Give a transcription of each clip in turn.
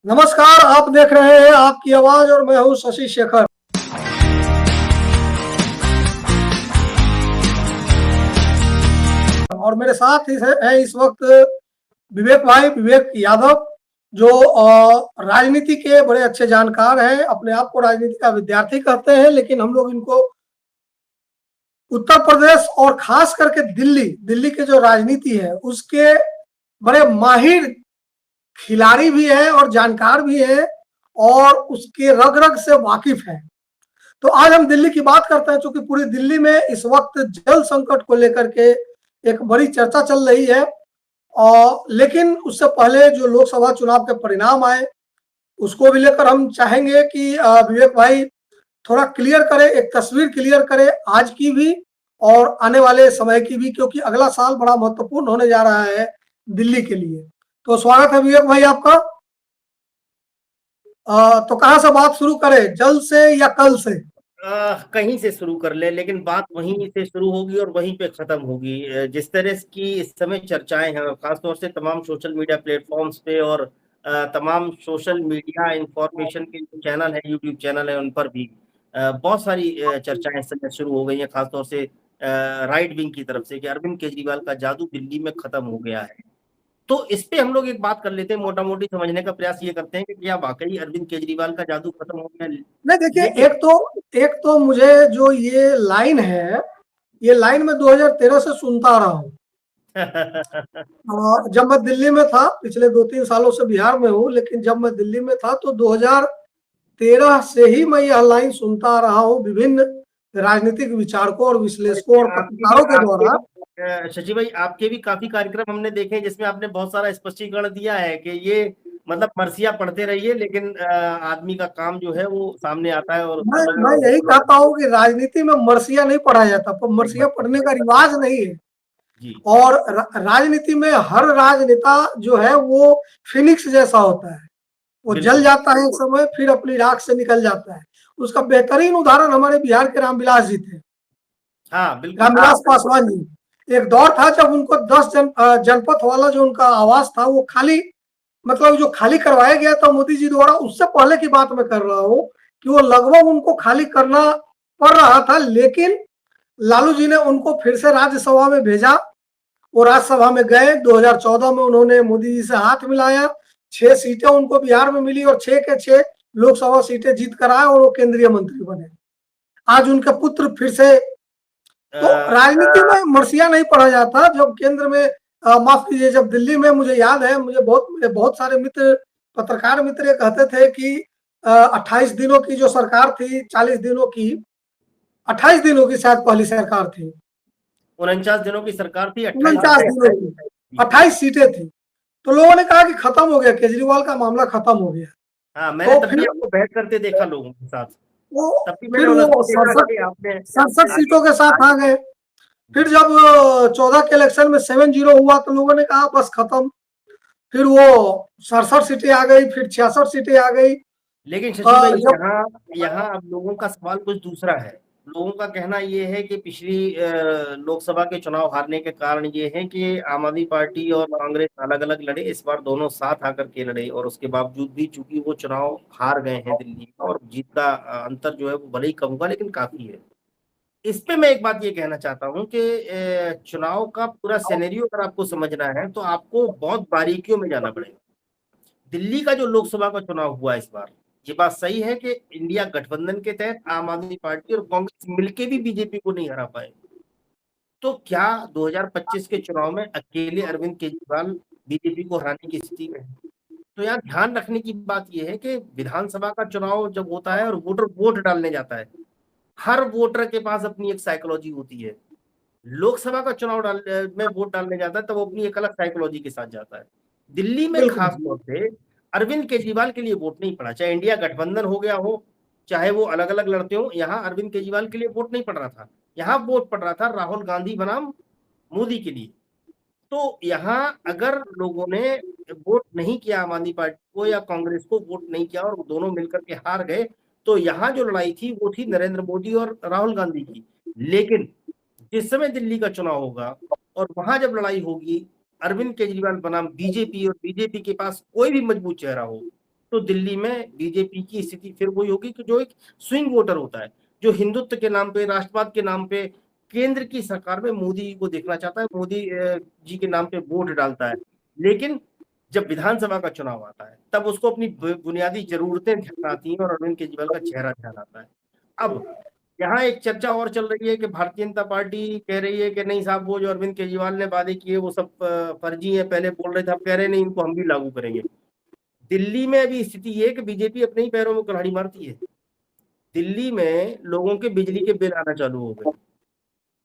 नमस्कार, आप देख रहे हैं आपकी आवाज और मैं हूं शशि शेखर। और मेरे साथ है इस वक्त विवेक भाई, विवेक यादव, जो राजनीति के बड़े अच्छे जानकार हैं। अपने आप को राजनीति का विद्यार्थी कहते हैं, लेकिन हम लोग इनको उत्तर प्रदेश और खास करके दिल्ली के जो राजनीति है उसके बड़े माहिर खिलाड़ी भी है और जानकार भी है और उसके रग रग से वाकिफ है। तो आज हम दिल्ली की बात करते हैं, चूंकि पूरी दिल्ली में इस वक्त जल संकट को लेकर के एक बड़ी चर्चा चल रही है। और लेकिन उससे पहले जो लोकसभा चुनाव के परिणाम आए उसको भी लेकर हम चाहेंगे कि विवेक भाई थोड़ा क्लियर करे, एक तस्वीर क्लियर करे आज की भी और आने वाले समय की भी, क्योंकि अगला साल बड़ा महत्वपूर्ण होने जा रहा है दिल्ली के लिए। तो स्वागत है विवेक भाई आपका। तो कहाँ से बात शुरू करें, जल से या कल से? कहीं से शुरू कर ले, लेकिन बात वहीं से शुरू होगी और वहीं पे खत्म होगी। जिस तरह की इस समय चर्चाएं हैं, खासतौर से तमाम सोशल मीडिया प्लेटफॉर्म्स पे और तमाम सोशल मीडिया इंफॉर्मेशन के जो चैनल है, यूट्यूब चैनल है, उन पर भी बहुत सारी चर्चाएं इस समय शुरू हो गई हैं, खासतौर से राइट विंग की तरफ से कि अरविंद केजरीवाल का जादू दिल्ली में खत्म हो गया है। तो इस पे हम लोग एक बात कर लेते हैं, मोटा मोटी समझने का प्रयास ये करते हैं कि क्या वाकई अरविंद केजरीवाल का जादू खत्म हो गया। नहीं, देखिए, एक तो मुझे जो ये लाइन है, ये लाइन मैं 2013 से सुनता आ रहा हूँ। जब मैं दिल्ली में था, पिछले 2-3 सालों से बिहार में हूँ, लेकिन जब मैं दिल्ली में था तो 2013 से ही मैं यह लाइन सुनता आ रहा हूँ विभिन्न राजनीतिक विचारकों और विश्लेषकों और पत्रकारों के द्वारा। शशि भाई, आपके भी काफी कार्यक्रम हमने देखे जिसमें आपने बहुत सारा स्पष्टीकरण दिया है कि ये मतलब मर्सिया पढ़ते रहिए, लेकिन आदमी का काम जो है वो सामने आता है। और मैं यही कहता हूँ कि राजनीति में मर्सिया नहीं पढ़ा जाता, पर मर्सिया पढ़ने का रिवाज नहीं है। और राजनीति में हर राजनेता जो है वो फिनिक्स जैसा होता है, वो जल जाता है एक समय, फिर अपनी राख से निकल जाता है। उसका बेहतरीन उदाहरण हमारे बिहार के रामविलास जी थे। हाँ, बिल्कुल। रामविलास पासवान जी, एक दौर था जब उनको 10 जनपद वाला जो उनका आवास था वो खाली, मतलब जो खाली करवाया गया था मोदी जी द्वारा, उससे पहले की बात मैं कर रहा हूँ कि वो लगभग उनको खाली करना पड़ रहा था, लेकिन लालू जी ने उनको फिर से राज्यसभा में भेजा। वो राज्यसभा में गए, 2014 में उन्होंने मोदी जी से हाथ मिलाया, 6 सीटें उनको बिहार में मिली और 6 के 6 लोकसभा सीटें जीत कर आए और वो केंद्रीय मंत्री बने। आज उनके पुत्र फिर से। तो राजनीति में मर्सिया नहीं पढ़ा जाता। जब केंद्र में, माफ कीजिए, जब दिल्ली में, मुझे याद है, मुझे बहुत सारे मित्र, पत्रकार मित्र ये कहते थे कि 28 दिनों की जो सरकार थी, 40 दिनों की, 28 दिनों की शायद पहली सरकार थी, 49 दिनों की सरकार थी, 49 दिनों की, 28 सीटें थी। तो लोगों ने कहा कि खत्म हो गया, केजरीवाल का मामला खत्म हो गया। हाँ, मैंने तो तभी आपको बैठ करते देखा लोगों के साथ। फिर वो 67 सीटों के साथ आ गए। फिर जब 14 के इलेक्शन में 7-0 हुआ तो लोगों ने कहा बस खत्म। फिर वो 67 सीटें आ गई, फिर 66 सीटें आ गई। लेकिन शशि भाई, यहाँ अब लोगों का सवाल कुछ दूसरा है। लोगों का कहना ये है कि पिछली लोकसभा के चुनाव हारने के कारण ये है कि आम आदमी पार्टी और कांग्रेस अलग अलग लड़े, इस बार दोनों साथ आकर के लड़े, और उसके बावजूद भी चूंकि वो चुनाव हार गए हैं दिल्ली में, और जीत का अंतर जो है वो भले ही कम हुआ लेकिन काफी है। इस पे मैं एक बात ये कहना चाहता हूँ कि चुनाव का पूरा सिनेरियो अगर आपको समझना है तो आपको बहुत बारीकियों में जाना पड़ेगा। दिल्ली का जो लोकसभा का चुनाव हुआ इस बार, ये बात सही है कि इंडिया गठबंधन के तहत आम आदमी पार्टी और कांग्रेस मिलके भी बीजेपी को नहीं हरा पाए। तो क्या 2025 के चुनाव में अकेले अरविंद केजरीवाल बीजेपी को हराने की स्थिति में है? तो यहाँ ध्यान रखने की बात यह है कि विधानसभा का चुनाव जब होता है और वोटर वोट डालने जाता है, हर वोटर के पास अपनी एक साइकोलॉजी होती है। लोकसभा का चुनाव में वोट डालने जाता है तब वो अपनी एक अलग साइकोलॉजी के साथ जाता है। दिल्ली में खास तौर से अरविंद केजरीवाल के लिए वोट नहीं पड़ा, चाहे इंडिया गठबंधन हो गया हो, चाहे वो अलग अलग लड़ते हो, यहाँ अरविंद केजरीवाल के लिए वोट नहीं पड़ रहा था। यहाँ वोट पड़ रहा था राहुल गांधी बनाम मोदी के लिए। तो यहाँ अगर लोगों ने वोट नहीं किया आम आदमी पार्टी को या कांग्रेस को वोट नहीं किया और दोनों मिलकर के हार गए, तो यहाँ जो लड़ाई थी वो थी नरेंद्र मोदी और राहुल गांधी की। लेकिन जिस समय दिल्ली का चुनाव होगा और वहां जब लड़ाई होगी अरविंद केजरीवाल बनाम बीजेपी, और बीजेपी के पास कोई भी मजबूत चेहरा हो, तो दिल्ली में बीजेपी की स्थिति फिर वही होगी कि जो एक स्विंग वोटर होता है, जो हिंदुत्व के नाम पे, राष्ट्रवाद के नाम पे केंद्र की सरकार में मोदी जी को देखना चाहता है, मोदी जी के नाम पे वोट डालता है, लेकिन जब विधानसभा का चुनाव आता है तब उसको अपनी बुनियादी जरूरतें ध्यान आती हैं और अरविंद केजरीवाल का चेहरा ध्यान आता है। अब यहाँ एक चर्चा और चल रही है कि भारतीय जनता पार्टी कह रही है कि नहीं साहब, वो जो अरविंद केजरीवाल ने वादे किए वो सब फर्जी है, पहले बोल रहे थे, अब कह रहे नहीं, इनको हम भी लागू करेंगे। दिल्ली में अभी स्थिति ये है कि बीजेपी अपने ही पैरों में कुल्हाड़ी मारती है। दिल्ली में लोगों के बिजली के बिल आना चालू हो गए।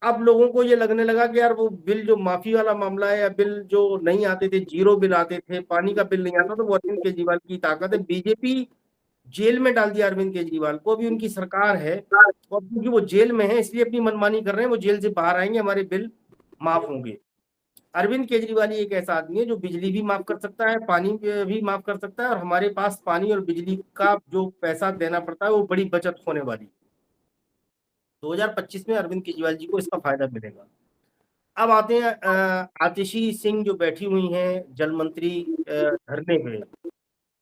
अब लोगों को ये लगने लगा कि यार वो बिल जो माफी वाला मामला है, या बिल जो नहीं आते थे, जीरो बिल आते थे, पानी का बिल नहीं आता, तो वो अरविंद केजरीवाल की ताकत है। बीजेपी जेल में डाल दिया अरविंद केजरीवाल को, अभी उनकी सरकार है, और क्योंकि वो जेल में है इसलिए अपनी मनमानी कर रहे हैं, वो जेल से बाहर आएंगे, हमारे बिल माफ होंगे। अरविंद केजरीवाल ही एक ऐसा आदमी है जो बिजली भी माफ कर सकता है, पानी भी माफ कर सकता है, और हमारे पास पानी और बिजली का जो पैसा देना पड़ता है वो बड़ी बचत होने वाली। 2025 में अरविंद केजरीवाल जी को इसका फायदा मिलेगा। अब आते हैं आतिशी सिंह जो बैठी हुई हैं जल मंत्री धरने पे,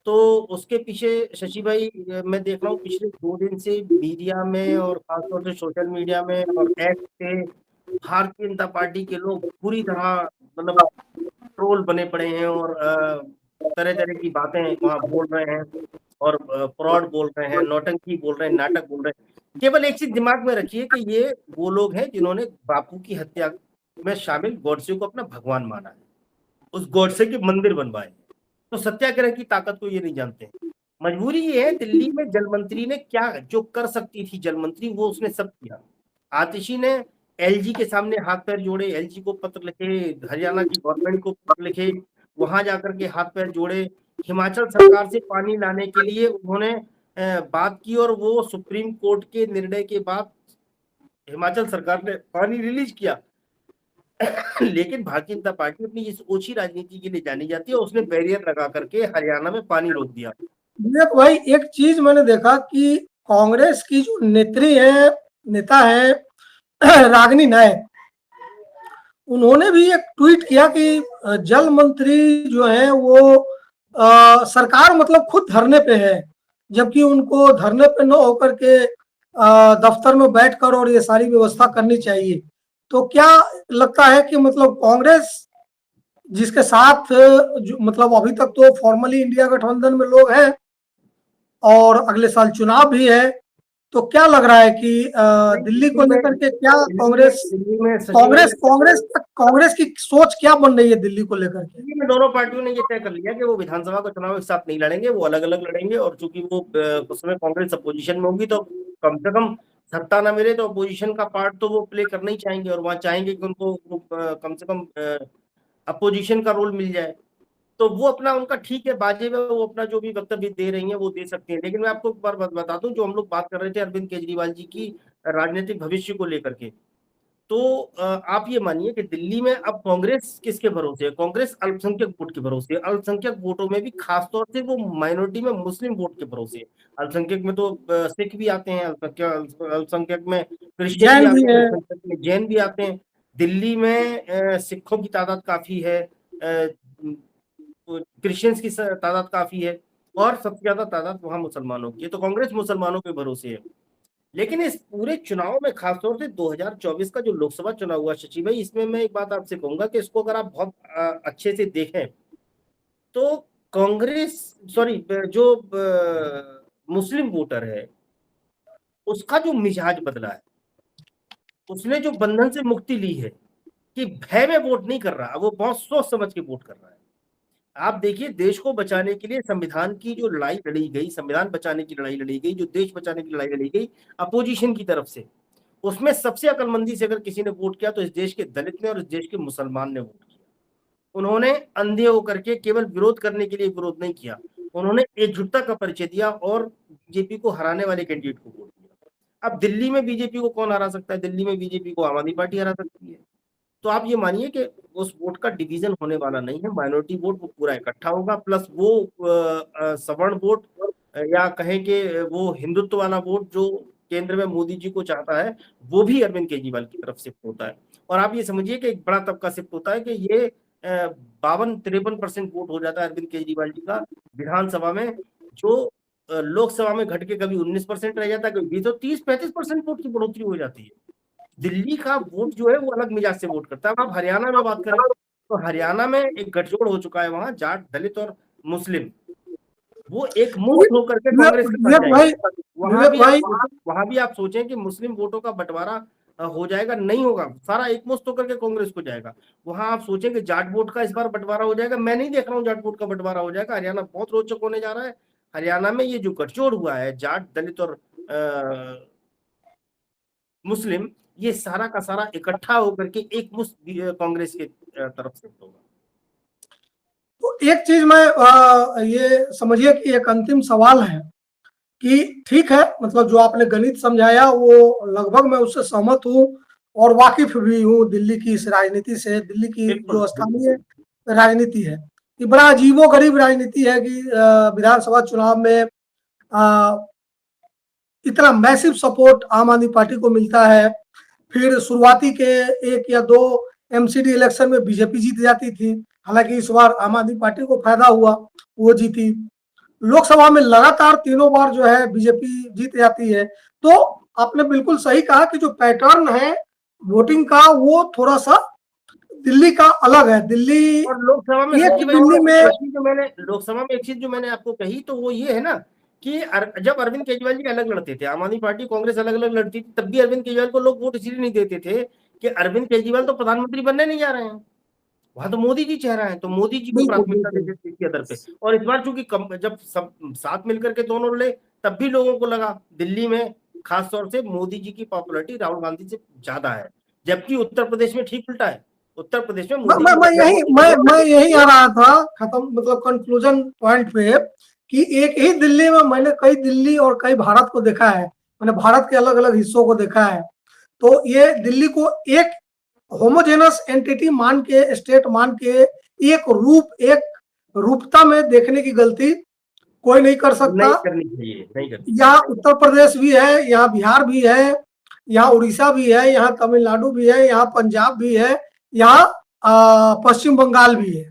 तो उसके पीछे शशि भाई मैं देख रहा हूँ पिछले 2 दिन से मीडिया में और खासतौर से सोशल मीडिया में और एक्स पे भारतीय जनता पार्टी के लोग पूरी तरह मतलब ट्रोल बने पड़े हैं, और तरह तरह की बातें वहां बोल रहे हैं, और फ्रॉड बोल रहे हैं, नौटंकी बोल रहे हैं, नाटक बोल रहे हैं। केवल एक चीज दिमाग में रखिए कि ये वो लोग हैं जिन्होंने बापू की हत्या में शामिल गॉडसे को अपना भगवान माना है, उस गॉडसे के मंदिर बनवाए, तो सत्याग्रह की ताकत को ये नहीं जानते हैं। मजबूरी ये है, दिल्ली में जल मंत्री ने क्या जो कर सकती थी जल मंत्री, वो उसने सब किया। आतिशी ने एलजी के सामने हाथ पैर जोड़े, एलजी को पत्र लिखे, हरियाणा की गवर्नमेंट को पत्र लिखे, वहां जाकर के हाथ पैर जोड़े, हिमाचल सरकार से पानी लाने के लिए उन्होंने बात की, और वो सुप्रीम कोर्ट के निर्णय के बाद हिमाचल सरकार ने पानी रिलीज किया। लेकिन भारतीय जनता पार्टी अपनी इस ओछी राजनीति के लिए जानी जाती है, उसने बैरियर लगा करके हरियाणा में पानी रोक दिया। विवेक भाई, एक चीज मैंने देखा कि कांग्रेस की जो नेता है रागिनी नायक, उन्होंने भी एक ट्वीट किया कि जल मंत्री जो है वो सरकार मतलब खुद धरने पे है, जबकि उनको धरने पे न होकर के दफ्तर में बैठकर और ये सारी व्यवस्था करनी चाहिए। तो क्या लगता है कि मतलब कांग्रेस जिसके साथ जो मतलब अभी तक तो फॉर्मली इंडिया गठबंधन में लोग हैं और अगले साल चुनाव भी है, तो क्या लग रहा है कि दिल्ली को लेकर के क्या कांग्रेस की सोच क्या बन रही है दिल्ली को लेकर के? दिल्ली में दोनों पार्टियों ने ये तय कर लिया कि वो विधानसभा का चुनाव एक साथ नहीं लड़ेंगे, वो अलग अलग लड़ेंगे, और चूंकि वो उस समय कांग्रेस अपोजिशन में होगी, तो कम से कम सत्ता ना मिले तो अपोजिशन का पार्ट तो वो प्ले करना ही चाहेंगे, और वहां चाहेंगे कि उनको कम से कम अपोजिशन का रोल मिल जाए। तो वो अपना उनका ठीक है, बाजे में वो अपना जो भी वक्तव्य दे रही हैं वो दे सकते हैं। लेकिन मैं आपको एक बार बता दूं, जो हम लोग बात कर रहे थे अरविंद केजरीवाल जी की राजनीतिक भविष्य को लेकर के, तो आप ये मानिए कि दिल्ली में अब कांग्रेस किसके भरोसे है? कांग्रेस अल्पसंख्यक वोट के भरोसे है। अल्पसंख्यक वोटों में भी खासतौर से वो माइनॉरिटी में मुस्लिम वोट के भरोसे है। अल्पसंख्यक में तो सिख भी आते हैं, अल्पसंख्यक में क्रिश्चियन भी आते हैं, अल्पसंख्यक में जैन भी आते हैं। दिल्ली में सिखों की तादाद काफी है, क्रिश्चियंस की तादाद काफी है, और सबसे ज्यादा तादाद वहां मुसलमानों की है। तो कांग्रेस मुसलमानों के भरोसे है। लेकिन इस पूरे चुनाव में खासतौर से 2024 का जो लोकसभा चुनाव हुआ शशि भाई, इसमें मैं एक बात आपसे कहूंगा कि इसको अगर आप बहुत अच्छे से देखें तो कांग्रेस सॉरी जो मुस्लिम वोटर है उसका जो मिजाज बदला है, उसने जो बंधन से मुक्ति ली है कि भय में वोट नहीं कर रहा, वो बहुत सोच समझ के वोट कर रहा है। आप देखिए, देश को बचाने के लिए संविधान की जो लड़ाई लड़ी गई, संविधान बचाने की लड़ाई लड़ी गई, जो देश बचाने की लड़ाई लड़ी गई अपोजिशन की तरफ से, उसमें सबसे अक्लमंदी से अगर किसी ने वोट किया तो इस देश के दलित ने और इस देश के मुसलमान ने वोट किया। उन्होंने अंधे होकर के केवल विरोध करने के लिए विरोध नहीं किया, उन्होंने एकजुटता का परिचय दिया और बीजेपी को हराने वाले कैंडिडेट को वोट दिया। अब दिल्ली में बीजेपी को कौन हरा सकता है? दिल्ली में बीजेपी को आम आदमी पार्टी हरा सकती है। तो आप ये मानिए कि उस वोट का डिवीजन होने वाला नहीं है, माइनॉरिटी वोट वो पूरा इकट्ठा होगा, प्लस वो सवर्ण वोट या कहें कि वो हिंदुत्व वाला वोट जो केंद्र में मोदी जी को चाहता है, वो भी अरविंद केजरीवाल की तरफ शिफ्ट होता है। और आप ये समझिए कि एक बड़ा तबका शिफ्ट होता है कि ये 52-53% वोट हो जाता है अरविंद केजरीवाल जी का विधानसभा में, जो लोकसभा में घट के कभी 19% रह जाता है, कभी तो 30-35% वोट की बढ़ोतरी हो जाती है। दिल्ली का वोट जो है वो अलग मिजाज से वोट करता है। अब आप हरियाणा में बात करें तो हरियाणा में एक गठजोड़ हो चुका है, वहां जाट, दलित और मुस्लिम वो एक मुश्त होकर के कांग्रेस के साथ विवेक जाएंगे। भाई, विवेक भाई, वहां भी आप सोचें कि मुस्लिम वोटों का बंटवारा हो जाएगा, नहीं होगा, सारा एक मुश्त होकर के कांग्रेस को जाएगा। वहां आप सोचें कि जाट वोट का इस बार बंटवारा हो जाएगा, मैं नहीं देख रहा हूँ जाट वोट का बंटवारा हो जाएगा। हरियाणा बहुत रोचक होने जा रहा है। हरियाणा में ये जो गठजोड़ हुआ है जाट, दलित और मुस्लिम, ये सारा का सारा इकट्ठा होकर के एक मुश्त कांग्रेस के तरफ से होगा। तो एक चीज मैं ये समझिए कि एक अंतिम सवाल है कि ठीक है, मतलब जो आपने गणित समझाया वो लगभग मैं उससे सहमत हूँ और वाकिफ भी हूँ दिल्ली की इस राजनीति से। दिल्ली की जो स्थानीय राजनीति है ये बड़ा अजीबोगरीब राजनीति है कि विधानसभा चुनाव में इतना मैसिव सपोर्ट आम आदमी पार्टी को मिलता है। फिर शुरुआती के 1 या 2 एमसीडी इलेक्शन में बीजेपी जीत जाती थी, हालांकि इस बार आम आदमी पार्टी को फायदा हुआ, वो जीती। लोकसभा में लगातार तीनों बार जो है बीजेपी जीत जाती है। तो आपने बिल्कुल सही कहा कि जो पैटर्न है वोटिंग का वो थोड़ा सा दिल्ली का अलग है। दिल्ली और लोकसभा में एक चीज जो मैंने आपको कही तो वो ये है ना कि जब अरविंद केजरीवाल जी अलग लड़ते थे, आम आदमी पार्टी कांग्रेस अलग अलग लड़ती थी, तब भी अरविंद केजरीवाल को लोग वोट इसलिए नहीं देते थे कि अरविंद केजरीवाल तो प्रधानमंत्री बनने नहीं जा रहे हैं, वहां तो मोदी जी चेहरा है, तो मोदी जी को प्राथमिकता देते थे आधार पे। और इस बार चूंकि जब सब साथ मिलकर के दोनों लड़े तब भी लोगों को लगा दिल्ली में खासतौर से मोदी जी की पॉपुलैरिटी राहुल गांधी से ज्यादा है, जबकि उत्तर प्रदेश में ठीक उल्टा है। उत्तर प्रदेश में मोदी मैं यही आ रहा था खत्म, मतलब कंक्लूजन पॉइंट पे कि एक ही दिल्ली में मैंने कई दिल्ली और कई भारत को देखा है, मैंने भारत के अलग अलग हिस्सों को देखा है। तो ये दिल्ली को एक होमोजेनस एंटिटी मान के, स्टेट मान के, एक रूपता में देखने की गलती कोई नहीं कर सकता। नहीं करनी चाहिए। यहाँ उत्तर प्रदेश भी है, यहाँ बिहार भी है, यहाँ उड़ीसा भी है, यहाँ तमिलनाडु भी है, यहाँ पंजाब भी है, यहाँ पश्चिम बंगाल भी है।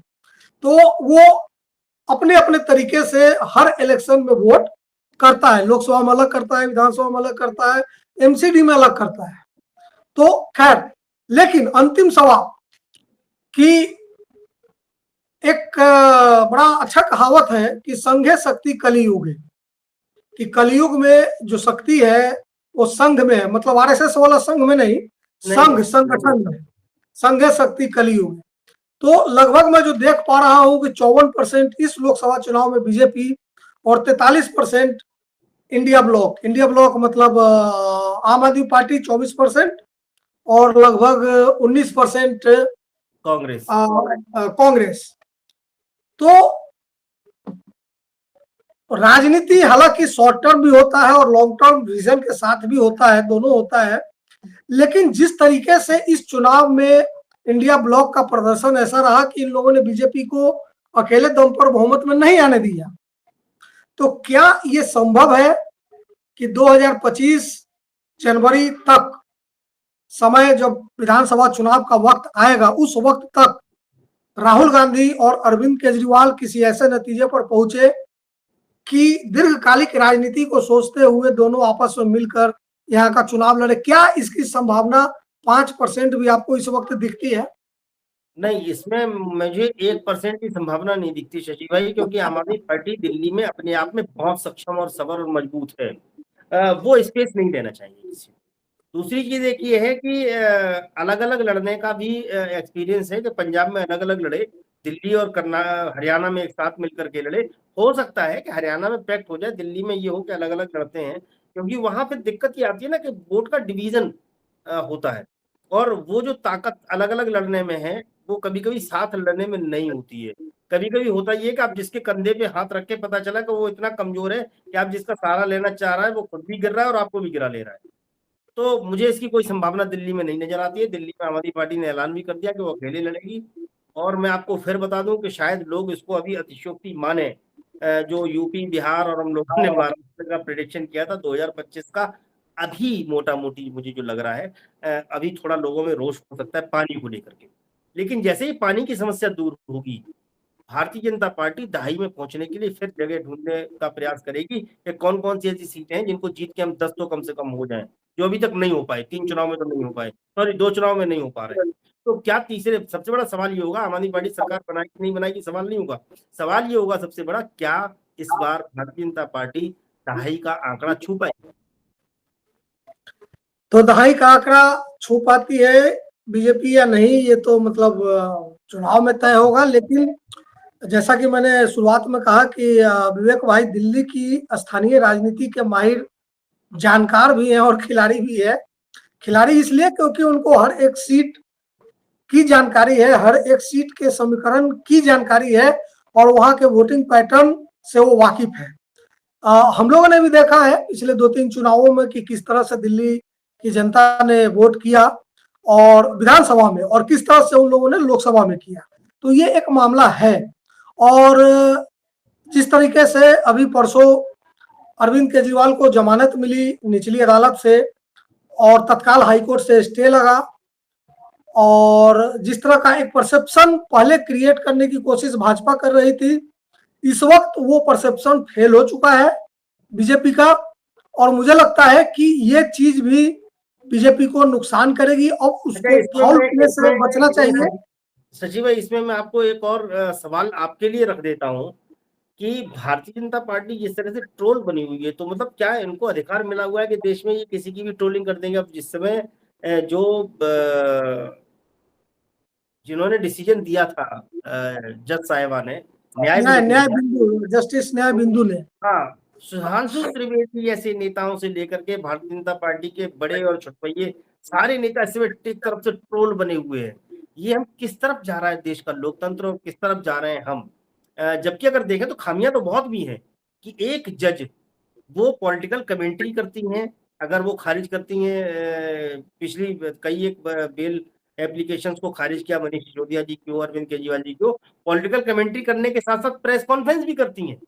तो वो अपने अपने तरीके से हर इलेक्शन में वोट करता है, लोकसभा में अलग करता है, विधानसभा में अलग करता है, एमसीडी में अलग करता है। तो खैर, लेकिन अंतिम सवाल कि एक बड़ा अच्छा कहावत है कि संघे शक्ति कलियुग है, कि कलियुग में जो शक्ति है वो संघ में है, मतलब आरएसएस वाला संघ में नहीं, संघ संगठन में, संघे शक्ति कलियुग है। तो लगभग मैं जो देख पा रहा हूं कि 54% इस लोकसभा चुनाव में बीजेपी और 43% इंडिया ब्लॉक मतलब आम आदमी पार्टी 24% और लगभग 19% कांग्रेस। तो राजनीति हालांकि शॉर्ट टर्म भी होता है और लॉन्ग टर्म विजन के साथ भी होता है, दोनों होता है। लेकिन जिस तरीके से इस चुनाव में इंडिया ब्लॉक का प्रदर्शन ऐसा रहा कि इन लोगों ने बीजेपी को अकेले दम पर बहुमत में नहीं आने दिया, तो क्या ये संभव है कि 2025 जनवरी तक समय, जब विधानसभा चुनाव का वक्त आएगा, उस वक्त तक राहुल गांधी और अरविंद केजरीवाल किसी ऐसे नतीजे पर पहुंचे कि दीर्घकालिक राजनीति को सोचते हुए दोनों आपस में मिलकर यहाँ का चुनाव लड़े? क्या इसकी संभावना 5% भी आपको इस वक्त दिखती है? नहीं, इसमें मुझे 1% की संभावना नहीं दिखती शशि भाई, क्योंकि आम आदमी पार्टी दिल्ली में अपने आप में बहुत सक्षम और सबल और मजबूत है। वो स्पेस नहीं देना चाहिए किसी। दूसरी चीज एक ये है कि अलग अलग लड़ने का भी एक्सपीरियंस है कि पंजाब में अलग अलग लड़े, दिल्ली और हरियाणा में एक साथ मिलकर के लड़े। हो सकता है कि हरियाणा में पैक्ट हो जाए, दिल्ली में ये हो कि अलग अलग लड़ते हैं, क्योंकि वहां पे दिक्कत ये आती है ना कि वोट का डिवीजन होता है, और वो जो ताकत अलग अलग लड़ने में है वो कभी कभी साथ लड़ने में नहीं होती है। कभी कभी होता ये कि आप जिसके कंधे पे हाथ रख के पता चला कि वो इतना कमजोर है कि आप जिसका सहारा लेना चाह रहा है वो खुद भी गिर रहा है और आपको भी गिरा ले रहा है। तो मुझे इसकी कोई संभावना दिल्ली में नहीं नजर आती है। दिल्ली में आम आदमी पार्टी ने ऐलान भी कर दिया कि वो अकेले लड़ेगी। और मैं आपको फिर बता दूं कि शायद लोग इसको अभी अतिशयोक्ति माने, जो यूपी, बिहार और हम लोगों ने महाराष्ट्र का प्रेडिक्शन किया था 2025 का, अभी मोटा मोटी मुझे जो लग रहा है, अभी थोड़ा लोगों में रोष हो सकता है पानी को लेकर के। लेकिन जैसे ही पानी की समस्या दूर होगी, भारतीय जनता पार्टी दहाई में पहुंचने के लिए फिर जगह ढूंढने का प्रयास करेगी कि कौन कौन सी ऐसी सीटें हैं जिनको जीत के हम 10 तो कम से कम हो जाएं, जो अभी तक नहीं हो पाए। 3 चुनाव में तो नहीं हो पाए, सॉरी 2 चुनाव में नहीं हो पा रहे। तो क्या तीसरे, सबसे बड़ा सवाल ये होगा, आम आदमी पार्टी सरकार बनाएगी नहीं बनाएगी सवाल नहीं होगा, सवाल ये होगा सबसे बड़ा, क्या इस बार भारतीय जनता पार्टी दहाई का आंकड़ा छू पाएगी? तो दहाई का आंकड़ा छू पाती है बीजेपी या नहीं, ये तो मतलब चुनाव में तय होगा। लेकिन जैसा कि मैंने शुरुआत में कहा कि विवेक भाई दिल्ली की स्थानीय राजनीति के माहिर जानकार भी हैं और खिलाड़ी भी है। खिलाड़ी इसलिए क्योंकि उनको हर एक सीट की जानकारी है, हर एक सीट के समीकरण की जानकारी है और वहां के वोटिंग पैटर्न से वो वाकिफ है। हम लोगों ने भी देखा है पिछले 2-3 चुनावों में कि किस तरह से दिल्ली की जनता ने वोट किया और विधानसभा में, और किस तरह से उन लोगों ने लोकसभा में किया। तो ये एक मामला है। और जिस तरीके से अभी परसों अरविंद केजरीवाल को जमानत मिली निचली अदालत से और तत्काल हाईकोर्ट से स्टे लगा, और जिस तरह का एक परसेप्शन पहले क्रिएट करने की कोशिश भाजपा कर रही थी, इस वक्त वो परसेप्शन फेल हो चुका है बीजेपी का। और मुझे लगता है कि ये चीज भी बीजेपी को नुकसान करेगी और उसको फाउल प्ले से बचना चाहिए। सचिव भाई, इसमें मैं आपको एक और सवाल आपके लिए रख देता हूं कि भारतीय जनता पार्टी जिस तरह से ट्रोल बनी हुई है, तो मतलब क्या इनको अधिकार मिला हुआ है कि देश में ये किसी की भी ट्रोलिंग कर देंगे? अब जिस समय जो जिन्होंने डिसीजन दिया था जज साहिबा ने, न्याय बिंदु, जस्टिस न्याय बिंदु ने, हाँ, सुधांशु त्रिवेदी जैसे नेताओं से लेकर के भारतीय जनता पार्टी के बड़े और छुटपैये सारे नेता इस एक तरफ से ट्रोल बने हुए हैं। ये हम किस तरफ जा रहा है देश का लोकतंत्र, और किस तरफ जा रहे हैं हम? जबकि अगर देखें तो खामियां तो बहुत भी हैं कि एक जज वो पॉलिटिकल कमेंट्री करती हैं, अगर वो खारिज करती हैं, पिछली कई एक बेल एप्लीकेशंस को खारिज किया मनीष सिसोदिया जी को, अरविंद केजरीवाल जी को, पॉलिटिकल कमेंट्री करने के साथ साथ प्रेस कॉन्फ्रेंस भी करती हैं,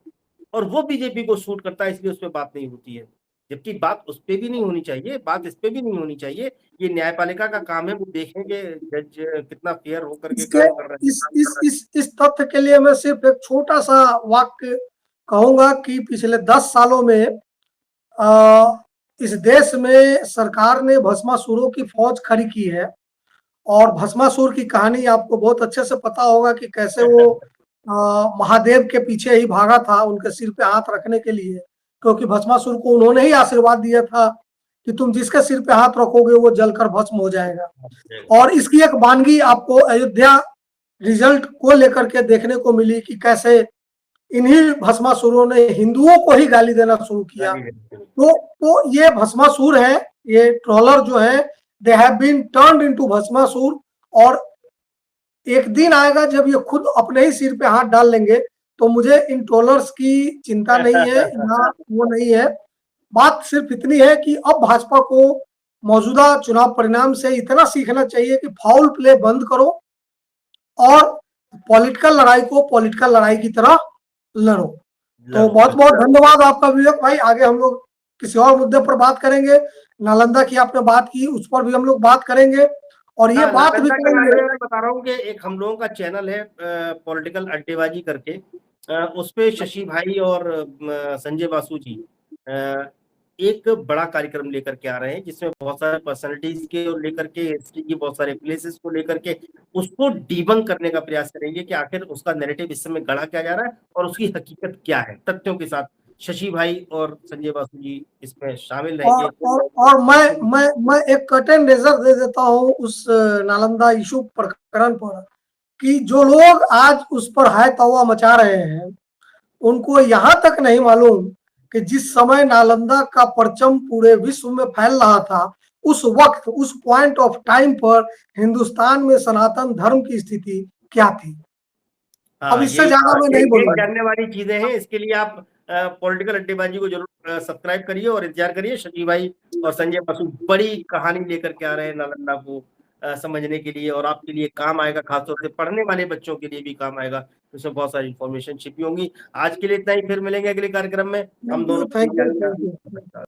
और वो बीजेपी को सूट करता है, इसलिए उस पर बात नहीं होती है। जबकि बात उस पर भी नहीं होनी चाहिए, बात इस पे भी नहीं होनी चाहिए। ये न्यायपालिका का काम है, वो देखेंगे जज कितना फेयर होकर के काम कर रहे हैं। इस तथ्य के लिए मैं सिर्फ एक छोटा सा वाक्य कहूंगा कि पिछले 10 सालों में इस देश में सरकार ने भस्मासुरों की फौज खड़ी की है, और भस्मासुर की कहानी आपको बहुत अच्छे से पता होगा कि कैसे वो महादेव के पीछे ही भागा था उनके सिर पे हाथ रखने के लिए, क्योंकि भस्मासुर को उन्होंने ही आशीर्वाद दिया था कि तुम जिसके सिर पे हाथ रखोगे वो जलकर भस्म हो जाएगा। और इसकी एक वानगी आपको अयोध्या रिजल्ट को लेकर के देखने को मिली कि कैसे इन्हीं भस्मासुरों ने हिंदुओं को ही गाली देना शुरू किया। तो ये भस्मासुर है, ये ट्रोलर जो है, they have been turned into Bhasmasur. और एक दिन आएगा जब ये खुद अपने ही सिर पे हाथ डाल लेंगे, तो मुझे इन ट्रोलर्स की चिंता नहीं है ना वो नहीं है। बात सिर्फ इतनी है कि अब भाजपा को मौजूदा चुनाव परिणाम से इतना सीखना चाहिए कि फाउल प्ले बंद करो और पॉलिटिकल लड़ाई को पॉलिटिकल लड़ाई की तरह लड़ो। तो बहुत बहुत धन्यवाद आपका विवेक भाई। आगे हम लोग किसी और मुद्दे पर बात करेंगे। नालंदा की आपने बात की, उस पर भी हम लोग बात करेंगे, और ये बात भी करेंगे। मैं बता रहा हूँ कि एक हम लोगों का चैनल है पॉलिटिकल अड्डेबाजी करके, उस पे शशि भाई और संजय बासु जी एक बड़ा कार्यक्रम लेकर के आ रहे हैं, जिसमें बहुत सारे पर्सनालिटीज के लेकर के, हिस्ट्री की बहुत सारे प्लेसेस को लेकर के उसको डीबंक करने का प्रयास करेंगे कि आखिर उसका नैरेटिव इस समय गढ़ा क्या जा रहा है और उसकी हकीकत क्या है, तथ्यों के साथ। शशि भाई और संजय बासु जी इसमें शामिल रहेंगे। और मैं एक कर्टेन रेजर दे देता हूँ उस नालंदा इशू प्रकरण पर, कि जो लोग आज उस पर हाय तौबा मचा रहे हैं उनको यहाँ तक नहीं मालूम कि जिस समय नालंदा का परचम पूरे विश्व में फैल रहा था, उस वक्त उस पॉइंट ऑफ टाइम पर हिंदुस्तान में सनातन धर्म की स्थिति क्या थी। अब इससे ज्यादा मैं नहीं बोलूंगा। जानने वाली चीजें हैं, इसके लिए आप पॉलिटिकल अड्डेबाजी को जरूर सब्सक्राइब करिए और इंतजार करिए। शशि भाई और संजय बासु बड़ी कहानी लेकर के आ रहे हैं नालंदा को समझने के लिए, और आपके लिए काम आएगा, खासतौर से पढ़ने वाले बच्चों के लिए भी काम आएगा। इसमें बहुत सारी इंफॉर्मेशन छिपी होंगी। आज के लिए इतना ही, फिर मिलेंगे अगले कार्यक्रम में हम दोनों।